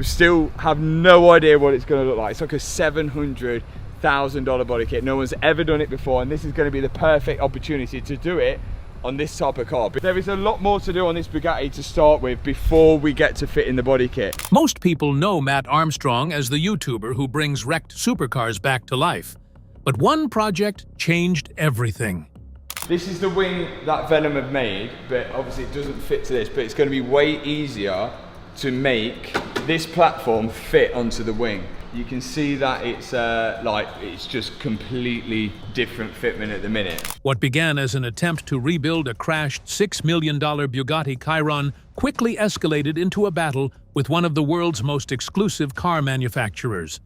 We still have no idea what it's going to look like. It's like a $700,000 body kit. No one's ever done it before, and this is going to be the perfect opportunity to do it on this type of car. But there is a lot more to do on this Bugatti to start with before we get to fitting the body kit. Most people know Mat Armstrong as the YouTuber who brings wrecked supercars back to life. But one project changed everything. This is the wing that Venom have made, but obviously it doesn't fit to this, but it's going to be way easier to make this platform fit onto the wing. You can see that it's just completely different fitment at the minute. What began as an attempt to rebuild a crashed $6 million Bugatti Chiron quickly escalated into a battle with one of the world's most exclusive car manufacturers.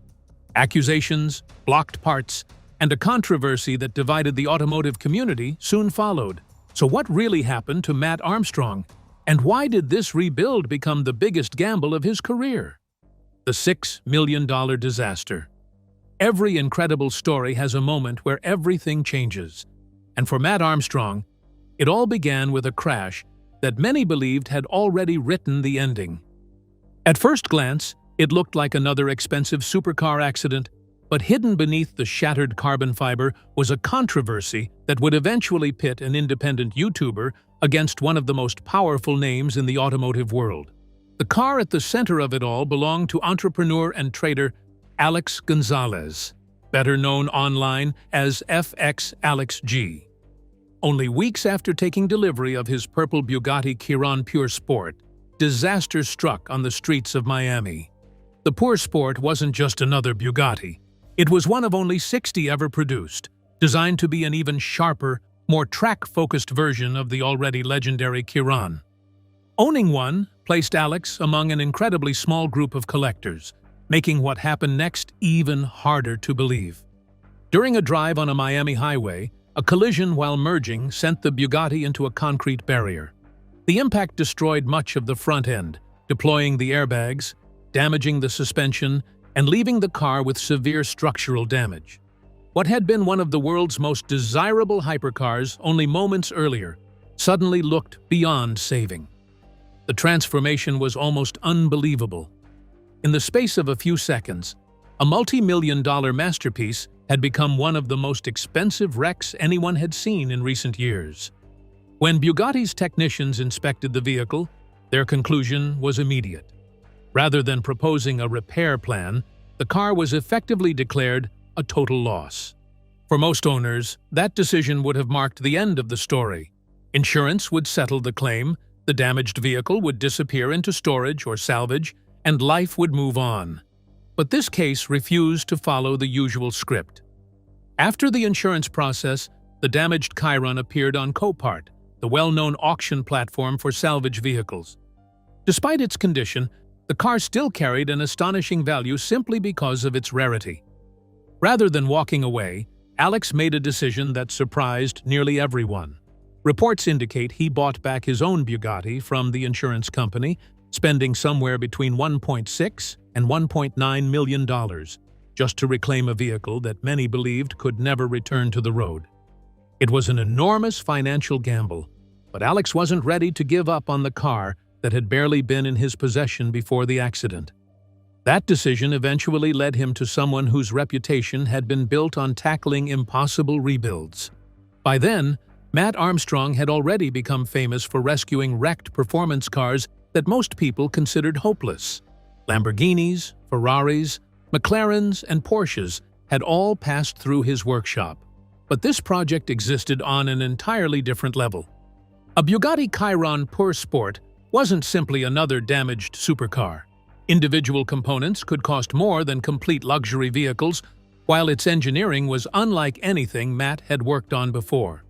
Accusations, blocked parts, and a controversy that divided the automotive community soon followed. So what really happened to Mat Armstrong? And why did this rebuild become the biggest gamble of his career? The $6 million disaster. Every incredible story has a moment where everything changes. And for Mat Armstrong, it all began with a crash that many believed had already written the ending. At first glance, it looked like another expensive supercar accident, but hidden beneath the shattered carbon fiber was a controversy that would eventually pit an independent YouTuber against one of the most powerful names in the automotive world. The car at the center of it all belonged to entrepreneur and trader Alex Gonzalez, better known online as FX Alex G. Only weeks after taking delivery of his purple Bugatti Chiron Pure Sport, disaster struck on the streets of Miami. The Pure Sport wasn't just another Bugatti. It was one of only 60 ever produced, designed to be an even sharper, more track-focused version of the already legendary Chiron. Owning one placed Alex among an incredibly small group of collectors, making what happened next even harder to believe. During a drive on a Miami highway, a collision while merging sent the Bugatti into a concrete barrier. The impact destroyed much of the front end, deploying the airbags, damaging the suspension, and leaving the car with severe structural damage. What had been one of the world's most desirable hypercars only moments earlier suddenly looked beyond saving. The transformation was almost unbelievable. In the space of a few seconds, a multi-million-dollar masterpiece had become one of the most expensive wrecks anyone had seen in recent years. When Bugatti's technicians inspected the vehicle, their conclusion was immediate. Rather than proposing a repair plan, the car was effectively declared a total loss. For most owners, that decision would have marked the end of the story. Insurance would settle the claim, the damaged vehicle would disappear into storage or salvage, and life would move on. But this case refused to follow the usual script. After the insurance process, the damaged Chiron appeared on Copart, the well-known auction platform for salvage vehicles. Despite its condition, the car still carried an astonishing value simply because of its rarity. Rather than walking away, Alex made a decision that surprised nearly everyone. Reports indicate he bought back his own Bugatti from the insurance company, spending somewhere between $1.6 and $1.9 million just to reclaim a vehicle that many believed could never return to the road. It was an enormous financial gamble, but Alex wasn't ready to give up on the car that had barely been in his possession before the accident. That decision eventually led him to someone whose reputation had been built on tackling impossible rebuilds. By then, Mat Armstrong had already become famous for rescuing wrecked performance cars that most people considered hopeless. Lamborghinis, Ferraris, McLarens, and Porsches had all passed through his workshop. But this project existed on an entirely different level. A Bugatti Chiron Pure Sport wasn't simply another damaged supercar. Individual components could cost more than complete luxury vehicles, while its engineering was unlike anything Mat had worked on before.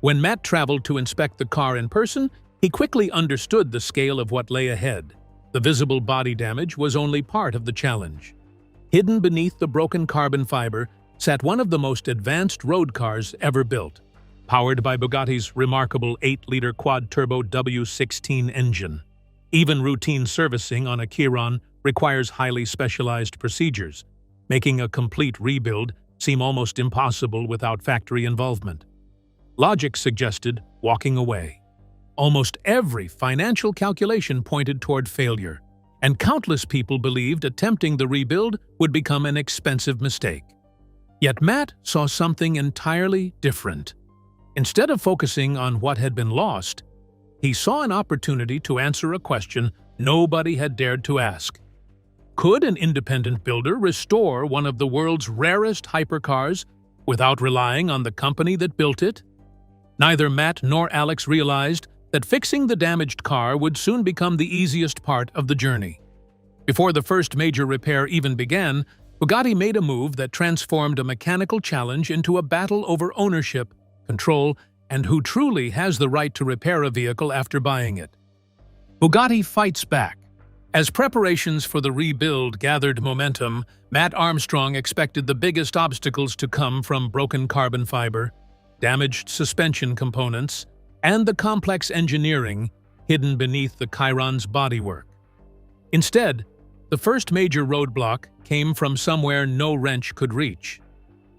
When Mat traveled to inspect the car in person, he quickly understood the scale of what lay ahead. The visible body damage was only part of the challenge. Hidden beneath the broken carbon fiber sat one of the most advanced road cars ever built, powered by Bugatti's remarkable 8-liter quad-turbo W16 engine. Even routine servicing on a Chiron requires highly specialized procedures, making a complete rebuild seem almost impossible without factory involvement. Logic suggested walking away. Almost every financial calculation pointed toward failure, and countless people believed attempting the rebuild would become an expensive mistake. Yet Mat saw something entirely different. Instead of focusing on what had been lost, he saw an opportunity to answer a question nobody had dared to ask. Could an independent builder restore one of the world's rarest hypercars without relying on the company that built it? Neither Mat nor Alex realized that fixing the damaged car would soon become the easiest part of the journey. Before the first major repair even began, Bugatti made a move that transformed a mechanical challenge into a battle over ownership, control, and who truly has the right to repair a vehicle after buying it. Bugatti fights back. As preparations for the rebuild gathered momentum, Mat Armstrong expected the biggest obstacles to come from broken carbon fiber, damaged suspension components, and the complex engineering hidden beneath the Chiron's bodywork. Instead, the first major roadblock came from somewhere no wrench could reach.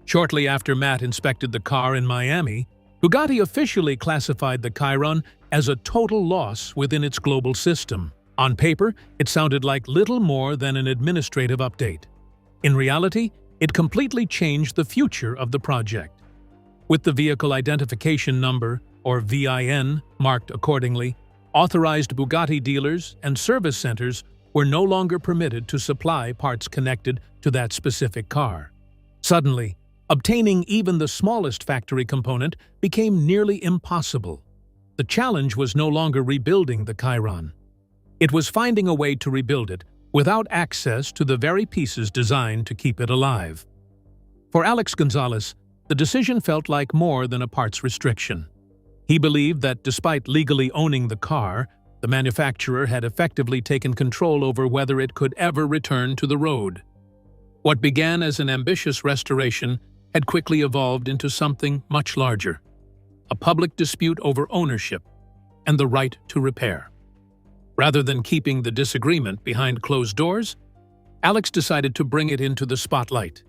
Shortly after Mat inspected the car in Miami, Bugatti officially classified the Chiron as a total loss within its global system. On paper, it sounded like little more than an administrative update. In reality, it completely changed the future of the project. With the Vehicle Identification Number, or VIN, marked accordingly, authorized Bugatti dealers and service centers were no longer permitted to supply parts connected to that specific car. Suddenly, obtaining even the smallest factory component became nearly impossible. The challenge was no longer rebuilding the Chiron. It was finding a way to rebuild it without access to the very pieces designed to keep it alive. For Alex Gonzalez, the decision felt like more than a parts restriction. He believed that despite legally owning the car, the manufacturer had effectively taken control over whether it could ever return to the road. What began as an ambitious restoration had quickly evolved into something much larger: a public dispute over ownership and the right to repair. Rather than keeping the disagreement behind closed doors, Alex decided to bring it into the spotlight.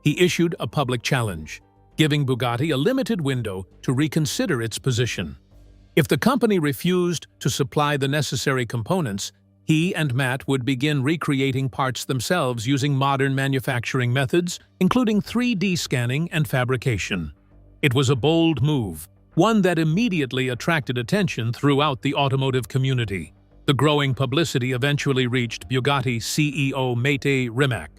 He issued a public challenge, giving Bugatti a limited window to reconsider its position. If the company refused to supply the necessary components, he and Mat would begin recreating parts themselves using modern manufacturing methods, including 3D scanning and fabrication. It was a bold move, one that immediately attracted attention throughout the automotive community. The growing publicity eventually reached Bugatti CEO Mat Armstrong.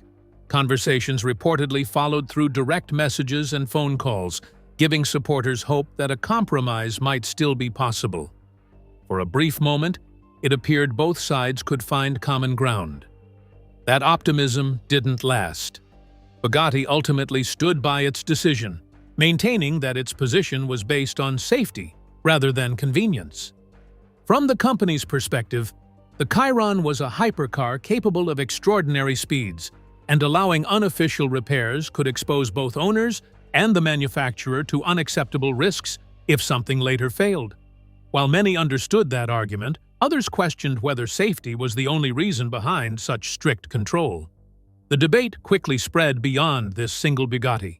Conversations reportedly followed through direct messages and phone calls, giving supporters hope that a compromise might still be possible. For a brief moment, it appeared both sides could find common ground. That optimism didn't last. Bugatti ultimately stood by its decision, maintaining that its position was based on safety rather than convenience. From the company's perspective, the Chiron was a hypercar capable of extraordinary speeds, and allowing unofficial repairs could expose both owners and the manufacturer to unacceptable risks if something later failed. While many understood that argument, others questioned whether safety was the only reason behind such strict control. The debate quickly spread beyond this single Bugatti.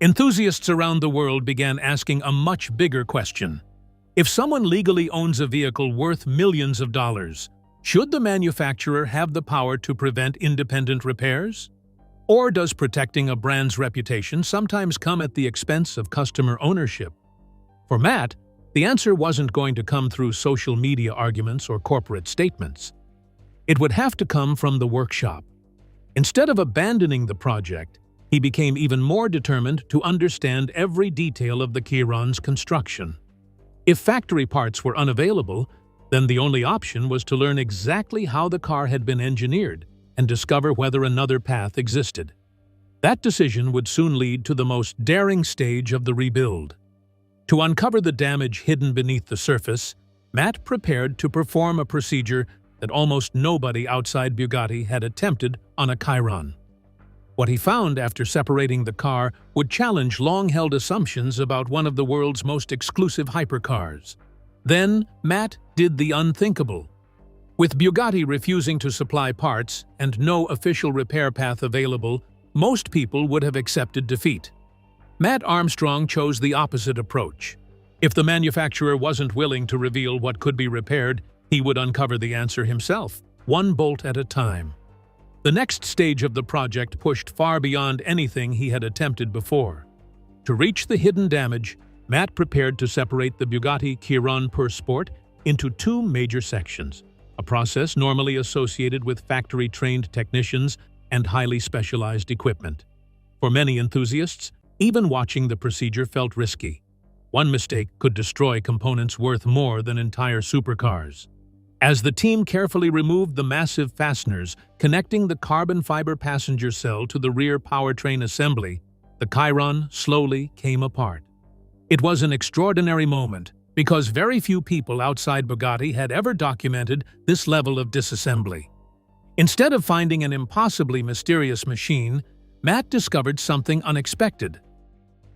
Enthusiasts around the world began asking a much bigger question. If someone legally owns a vehicle worth millions of dollars, should the manufacturer have the power to prevent independent repairs? Or does protecting a brand's reputation sometimes come at the expense of customer ownership? For Mat, the answer wasn't going to come through social media arguments or corporate statements. It would have to come from the workshop. Instead of abandoning the project, he became even more determined to understand every detail of the Chiron's construction. If factory parts were unavailable, then the only option was to learn exactly how the car had been engineered and discover whether another path existed. That decision would soon lead to the most daring stage of the rebuild. To uncover the damage hidden beneath the surface, Mat prepared to perform a procedure that almost nobody outside Bugatti had attempted on a Chiron. What he found after separating the car would challenge long-held assumptions about one of the world's most exclusive hypercars. Then, Mat did the unthinkable. With Bugatti refusing to supply parts and no official repair path available, most people would have accepted defeat. Mat Armstrong chose the opposite approach. If the manufacturer wasn't willing to reveal what could be repaired, he would uncover the answer himself. one bolt at a time. The next stage of the project pushed far beyond anything he had attempted before. To reach the hidden damage, Mat prepared to separate the Bugatti Chiron per Sport into two major sections, a process normally associated with factory-trained technicians and highly specialized equipment. For many enthusiasts, even watching the procedure felt risky. One mistake could destroy components worth more than entire supercars. As the team carefully removed the massive fasteners connecting the carbon fiber passenger cell to the rear powertrain assembly, the Chiron slowly came apart. It was an extraordinary moment because very few people outside Bugatti had ever documented this level of disassembly. Instead of finding an impossibly mysterious machine, Mat discovered something unexpected.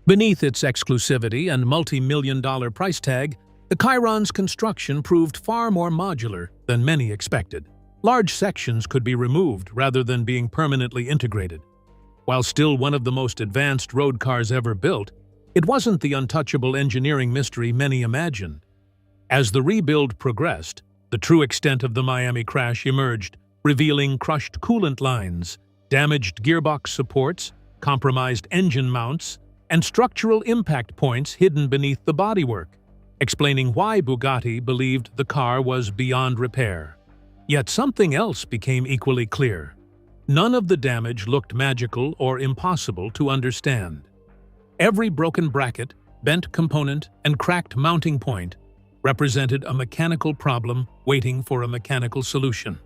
Beneath its exclusivity and multi-million-dollar price tag, the Chiron's construction proved far more modular than many expected. Large sections could be removed rather than being permanently integrated. While still one of the most advanced road cars ever built, it wasn't the untouchable engineering mystery many imagined. As the rebuild progressed, the true extent of the Miami crash emerged, revealing crushed coolant lines, damaged gearbox supports, compromised engine mounts, and structural impact points hidden beneath the bodywork, explaining why Bugatti believed the car was beyond repair. Yet something else became equally clear. None of the damage looked magical or impossible to understand. Every broken bracket, bent component, and cracked mounting point represented a mechanical problem waiting for a mechanical solution.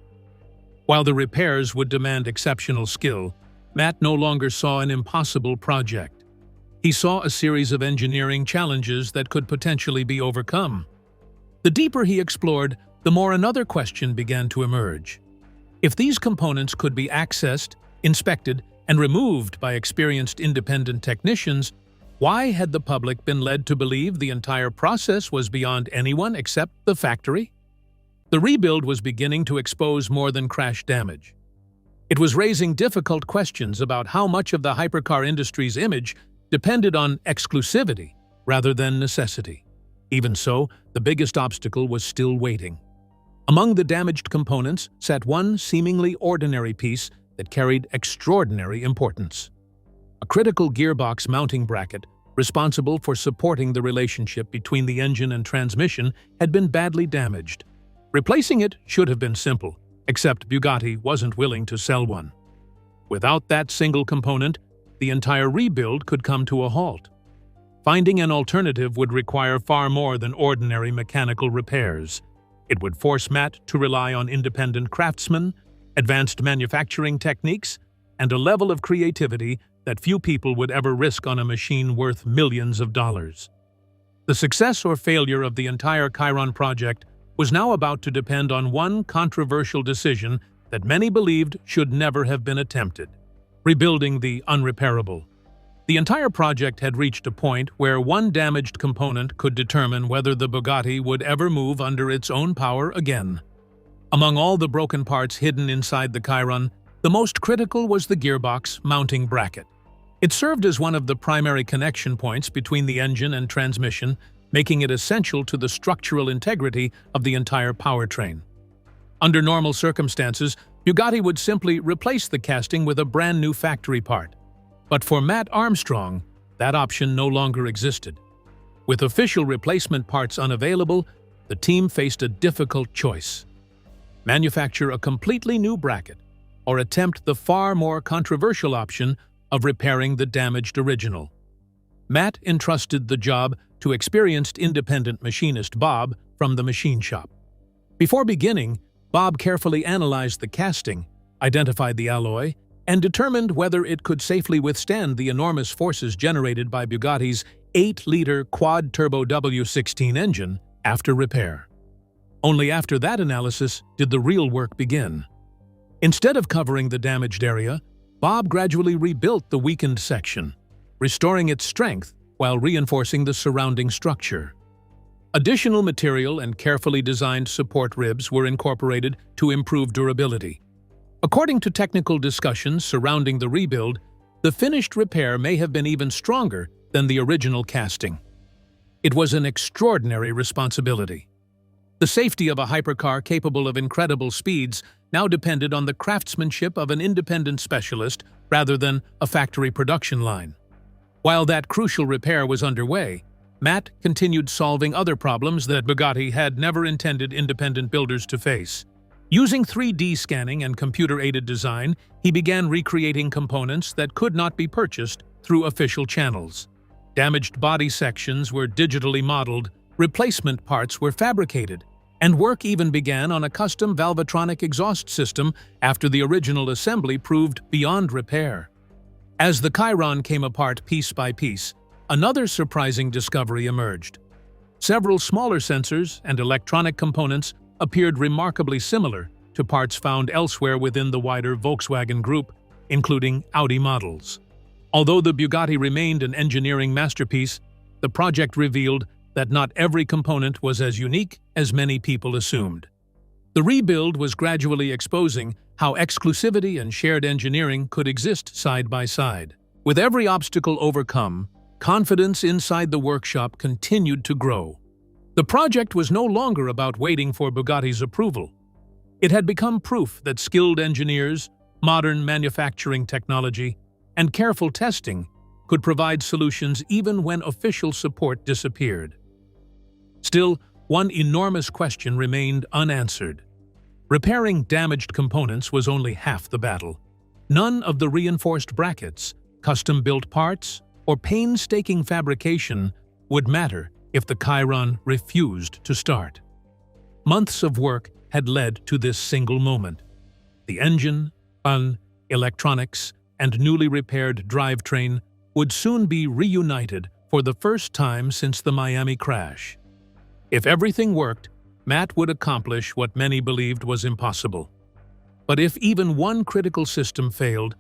While the repairs would demand exceptional skill, Mat no longer saw an impossible project. He saw a series of engineering challenges that could potentially be overcome. The deeper he explored, the more another question began to emerge. If these components could be accessed, inspected, and removed by experienced independent technicians, why had the public been led to believe the entire process was beyond anyone except the factory? The rebuild was beginning to expose more than crash damage. It was raising difficult questions about how much of the hypercar industry's image depended on exclusivity rather than necessity. Even so, the biggest obstacle was still waiting. Among the damaged components sat one seemingly ordinary piece that carried extraordinary importance. A critical gearbox mounting bracket, responsible for supporting the relationship between the engine and transmission, had been badly damaged. Replacing it should have been simple, except Bugatti wasn't willing to sell one. Without that single component, the entire rebuild could come to a halt. Finding an alternative would require far more than ordinary mechanical repairs. It would force Mat to rely on independent craftsmen, advanced manufacturing techniques, and a level of creativity that few people would ever risk on a machine worth millions of dollars. The success or failure of the entire Chiron project was now about to depend on one controversial decision that many believed should never have been attempted: rebuilding the unrepairable. The entire project had reached a point where one damaged component could determine whether the Bugatti would ever move under its own power again. Among all the broken parts hidden inside the Chiron, the most critical was the gearbox mounting bracket. It served as one of the primary connection points between the engine and transmission, making it essential to the structural integrity of the entire powertrain. Under normal circumstances, Bugatti would simply replace the casting with a brand new factory part. But for Mat Armstrong, that option no longer existed. With official replacement parts unavailable, the team faced a difficult choice: manufacture a completely new bracket, or attempt the far more controversial option of repairing the damaged original. Mat entrusted the job to experienced independent machinist Bob from the machine shop. Before beginning, Bob carefully analyzed the casting, identified the alloy, and determined whether it could safely withstand the enormous forces generated by Bugatti's 8-liter quad-turbo W16 engine after repair. Only after that analysis did the real work begin. Instead of covering the damaged area, Bob gradually rebuilt the weakened section, restoring its strength while reinforcing the surrounding structure. Additional material and carefully designed support ribs were incorporated to improve durability. According to technical discussions surrounding the rebuild, the finished repair may have been even stronger than the original casting. It was an extraordinary responsibility. The safety of a hypercar capable of incredible speeds now depended on the craftsmanship of an independent specialist rather than a factory production line. While that crucial repair was underway, Mat continued solving other problems that Bugatti had never intended independent builders to face. Using 3D scanning and computer-aided design, he began recreating components that could not be purchased through official channels. Damaged body sections were digitally modeled, replacement parts were fabricated, and work even began on a custom Valvetronic exhaust system after the original assembly proved beyond repair. As the Chiron came apart piece by piece, another surprising discovery emerged. Several smaller sensors and electronic components appeared remarkably similar to parts found elsewhere within the wider Volkswagen group, including Audi models. Although the Bugatti remained an engineering masterpiece, the project revealed that not every component was as unique as many people assumed. The rebuild was gradually exposing how exclusivity and shared engineering could exist side by side. With every obstacle overcome, confidence inside the workshop continued to grow. The project was no longer about waiting for Bugatti's approval. It had become proof that skilled engineers, modern manufacturing technology, and careful testing could provide solutions even when official support disappeared. Still, one enormous question remained unanswered. Repairing damaged components was only half the battle. None of the reinforced brackets, custom-built parts, or painstaking fabrication would matter if the Chiron refused to start. Months of work had led to this single moment. The engine, electronics, and newly repaired drivetrain would soon be reunited for the first time since the Miami crash. If everything worked, Mat would accomplish what many believed was impossible. But if even one critical system failed,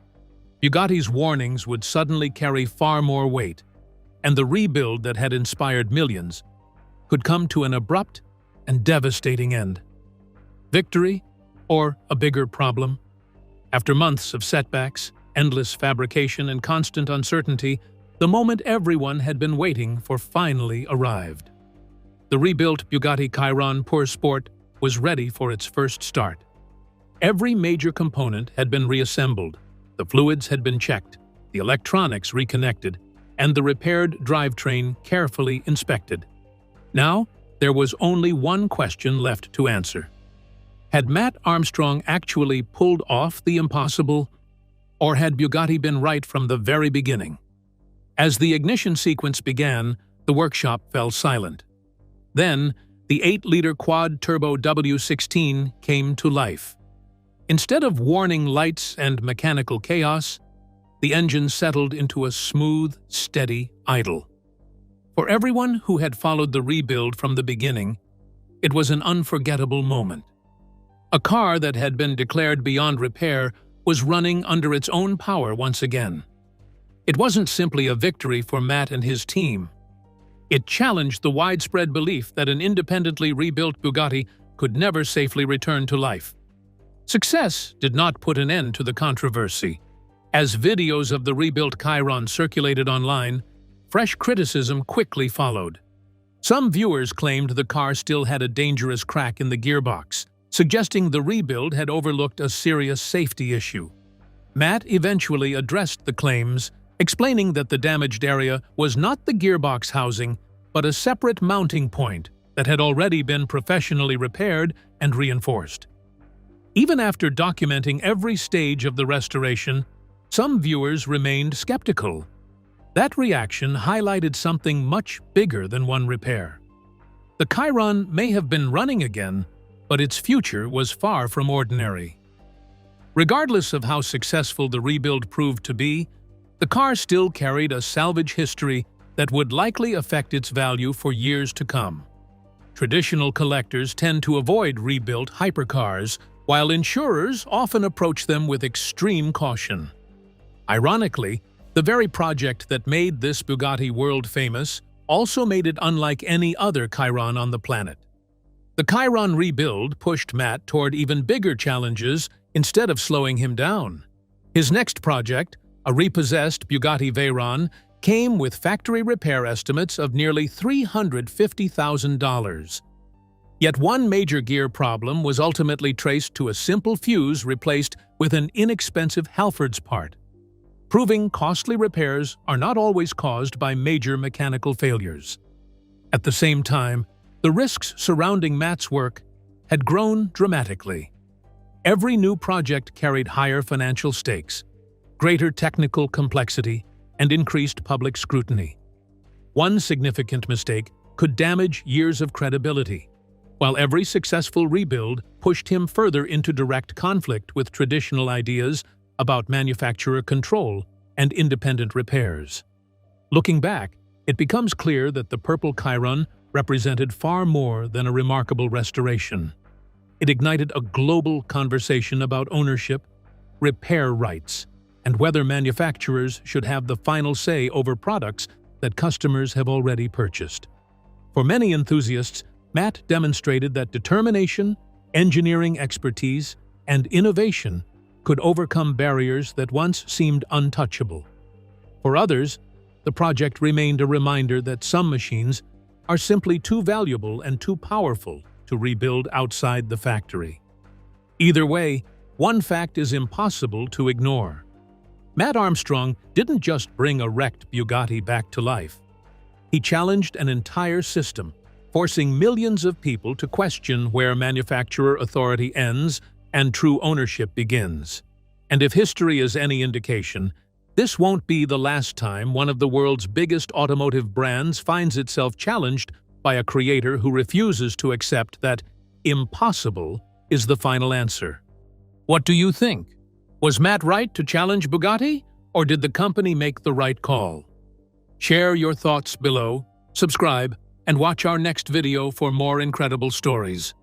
Bugatti's warnings would suddenly carry far more weight, and the rebuild that had inspired millions could come to an abrupt and devastating end. Victory, or a bigger problem? After months of setbacks, endless fabrication, and constant uncertainty, the moment everyone had been waiting for finally arrived. The rebuilt Bugatti Chiron Pur Sport was ready for its first start. Every major component had been reassembled, the fluids had been checked, the electronics reconnected, and the repaired drivetrain carefully inspected. Now, there was only one question left to answer. Had Mat Armstrong actually pulled off the impossible, or had Bugatti been right from the very beginning? As the ignition sequence began, the workshop fell silent. Then, the 8-liter quad-turbo W16 came to life. Instead of warning lights and mechanical chaos, the engine settled into a smooth, steady idle. For everyone who had followed the rebuild from the beginning, it was an unforgettable moment. A car that had been declared beyond repair was running under its own power once again. It wasn't simply a victory for Mat and his team. It challenged the widespread belief that an independently rebuilt Bugatti could never safely return to life. Success did not put an end to the controversy. As videos of the rebuilt Chiron circulated online, fresh criticism quickly followed. Some viewers claimed the car still had a dangerous crack in the gearbox, suggesting the rebuild had overlooked a serious safety issue. Mat eventually addressed the claims, explaining that the damaged area was not the gearbox housing, but a separate mounting point that had already been professionally repaired and reinforced. Even after documenting every stage of the restoration, some viewers remained skeptical. That reaction highlighted something much bigger than one repair. The Chiron may have been running again, but its future was far from ordinary. Regardless of how successful the rebuild proved to be, the car still carried a salvage history that would likely affect its value for years to come. Traditional collectors tend to avoid rebuilt hypercars, while insurers often approach them with extreme caution. Ironically, the very project that made this Bugatti world famous also made it unlike any other Chiron on the planet. The Chiron rebuild pushed Mat toward even bigger challenges instead of slowing him down. His next project, a repossessed Bugatti Veyron, came with factory repair estimates of nearly $350,000. Yet one major gear problem was ultimately traced to a simple fuse replaced with an inexpensive Halford's part, proving costly repairs are not always caused by major mechanical failures. At the same time, the risks surrounding Mat's work had grown dramatically. Every new project carried higher financial stakes, greater technical complexity, and increased public scrutiny. One significant mistake could damage years of credibility, while every successful rebuild pushed him further into direct conflict with traditional ideas about manufacturer control and independent repairs. Looking back, it becomes clear that the Purple Chiron represented far more than a remarkable restoration. It ignited a global conversation about ownership, repair rights, and whether manufacturers should have the final say over products that customers have already purchased. For many enthusiasts, Mat demonstrated that determination, engineering expertise, and innovation could overcome barriers that once seemed untouchable. For others, the project remained a reminder that some machines are simply too valuable and too powerful to rebuild outside the factory. Either way, one fact is impossible to ignore. Mat Armstrong didn't just bring a wrecked Bugatti back to life. He challenged an entire system, forcing millions of people to question where manufacturer authority ends and true ownership begins. And if history is any indication, this won't be the last time one of the world's biggest automotive brands finds itself challenged by a creator who refuses to accept that impossible is the final answer. What do you think? Was Mat right to challenge Bugatti, or did the company make the right call? Share your thoughts below, subscribe, and watch our next video for more incredible stories.